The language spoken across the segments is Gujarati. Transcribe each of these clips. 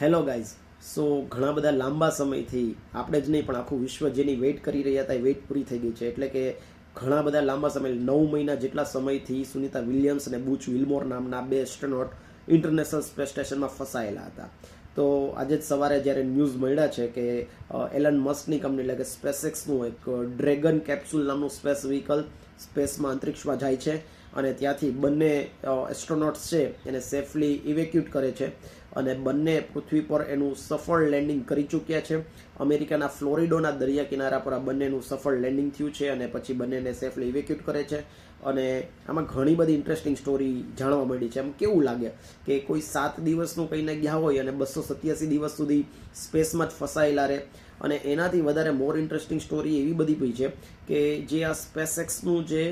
Hello guys. સો ઘણા બધા લાંબા સમયથી આપણે જ નહીં પણ આખું વિશ્વ જેની વેઇટ કરી રહ્યા હતા એ વેઇટ પૂરી થઈ ગઈ છે. એટલે કે ઘણા બધા લાંબા સમય 9 મહિના જેટલા સમયથી સુનિતા વિલિયમ્સ અને બુચ વિલ્મોર નામના બે એસ્ટ્રોનોટ ઇન્ટરનેશનલ સ્પેસ સ્ટેશનમાં ફસાયેલા હતા. તો આજે જ સવારે જ્યારે ન્યૂઝ મળ્યા છે કે એલન મસ્કની કંપની એટલે કે સ્પેસએક્સનું એક ડ્રેગન કેપ્સ્યુલ નામનું સ્પેસ વ્હીકલ સ્પેસમાં અંતરિક્ષમાં જાય છે અને ત્યાંથી બંને એસ્ટ્રોનોટ્સ છે એને સેફલી ઇવેક્યુટ કરે છે અને બંને પૃથ્વી પર એનું સફળ લેન્ડિંગ કરી ચૂક્યા છે. અમેરિકાના ફ્લોરિડોના દરિયા કિનારા પર આ બંનેનું સફળ લેન્ડિંગ થયું છે અને પછી બંનેને સેફલી ઇવેક્યુટ કરે છે. અને આમાં ઘણી બધી ઇન્ટરેસ્ટિંગ સ્ટોરી જાણવા મળી છે. એમ કેવું લાગે કે કોઈ 7 દિવસનું કહીને ગયા હોય અને 287 દિવસ સુધી સ્પેસમાં જ ફસાયેલા રહે. અને એનાથી વધારે મોર ઇન્ટરેસ્ટિંગ સ્ટોરી એવી બધી પઈ છે કે જે આ સ્પેસએક્સનું જે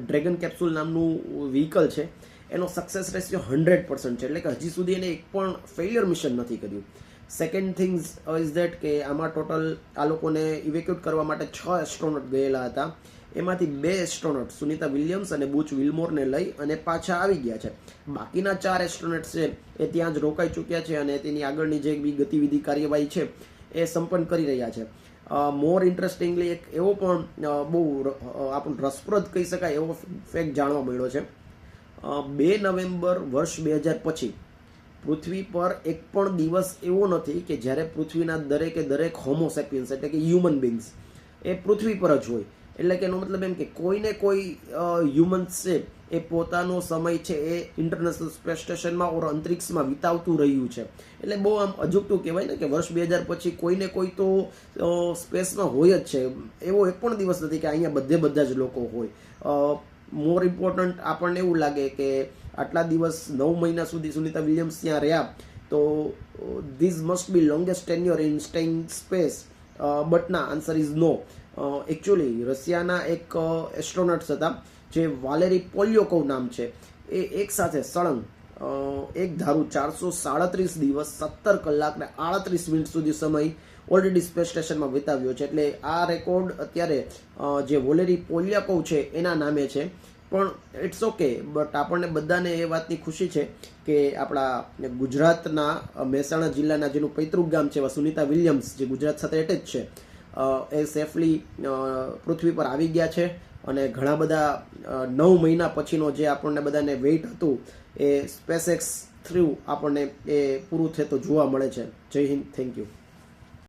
ડ્રેગન કેપ્સ્યુલ નામનું વ્હીકલ છે એનો સક્સેસ રેશિયો 100% છે. એટલે કે હજી સુધી એને એક પણ ફેલિયર મિશન નથી કર્યું. સેકન્ડ થિંગ્સ ઇઝ ધેટ કે આમાં ટોટલ આ લોકોને ઇવેક્યુટ કરવા માટે 6 એસ્ટ્રોનોટ ગયેલા હતા. એમાંથી 2 એસ્ટ્રોનોટ સુનિતા વિલિયમ્સ અને બુચ વિલ્મોરને લઈ અને પાછા આવી ગયા છે. બાકીના 4 એસ્ટ્રોનોટ છે એ ત્યાં જ રોકાઈ ચૂક્યા છે અને તેની આગળની જે બી ગતિવિધિ કાર્યવાહી છે એ સંપન્ન કરી રહ્યા છે. મોર ઇન્ટરેસ્ટિંગલી એક એવો પણ બહુ આપણું રસપ્રદ કહી શકાય એવો ફેક્ટ જાણવા મળ્યો છે. 2 નવેમ્બર વર્ષ 2000 પછી પૃથ્વી પર એક પણ દિવસ એવો નથી કે જ્યારે પૃથ્વીના દરેક હોમોસેપિયન્સ એટલે કે હ્યુમન બિંગ્સ એ પૃથ્વી પર જ હોય. એટલે કે એનો મતલબ એમ કે કોઈને કોઈ હ્યુમન્સ છે એ પોતાનો સમય છે એ ઇન્ટરનેશનલ સ્પેસ સ્ટેશનમાં ઓર અંતરિક્ષમાં વિતાવતું રહ્યું છે. એટલે બહુ આમ અજુગતું કહેવાય ને કે વર્ષ 2000 પછી કોઈને કોઈ તો સ્પેસમાં હોય જ છે. એવો એક પણ દિવસ નથી કે અહીંયા બધા જ લોકો હોય. મોર ઇમ્પોર્ટન્ટ આપણને એવું લાગે કે આટલા દિવસ 9 મહિના સુધી સુનિતા વિલિયમ્સ ત્યાં રહ્યા તો this must be longest tenure in staying space. But ના, આન્સર ઇઝ નો. એકચ્યુઅલી રશિયાના એક એસ્ટ્રોનોટ્સ હતા જે વાલેરી પોલ્યોકોવ નામ છે. એ એક સાથે સળંગ એક ધારું 437 દિવસ 17 કલાક ને 38 મિનિટ સુધી સમય ઓલરેડી સ્પેસ સ્ટેશનમાં વિતાવ્યો છે. એટલે આ રેકોર્ડ અત્યારે જે વોલેરી પોલ્યાકોવ છે એના નામે છે. પણ ઇટ્સ ઓકે. બટ આપણને બધાને એ વાતની ખુશી છે કે આપણા ગુજરાતના મહેસાણા જિલ્લાના જેનું પૈતૃક ગામ છે એવા સુનિતા વિલિયમ્સ જે ગુજરાત સાથે એટેચ છે એ સેફલી પૃથ્વી પર આવી ગયા છે. અને ઘણા બધા 9 મહિના પછીનો જે આપણને બધાને વેઇટ હતું એ સ્પેસએક્સ થ્રુ આપણને એ પૂરું થતું જોવા મળે છે. જય હિન્દ. Thank you.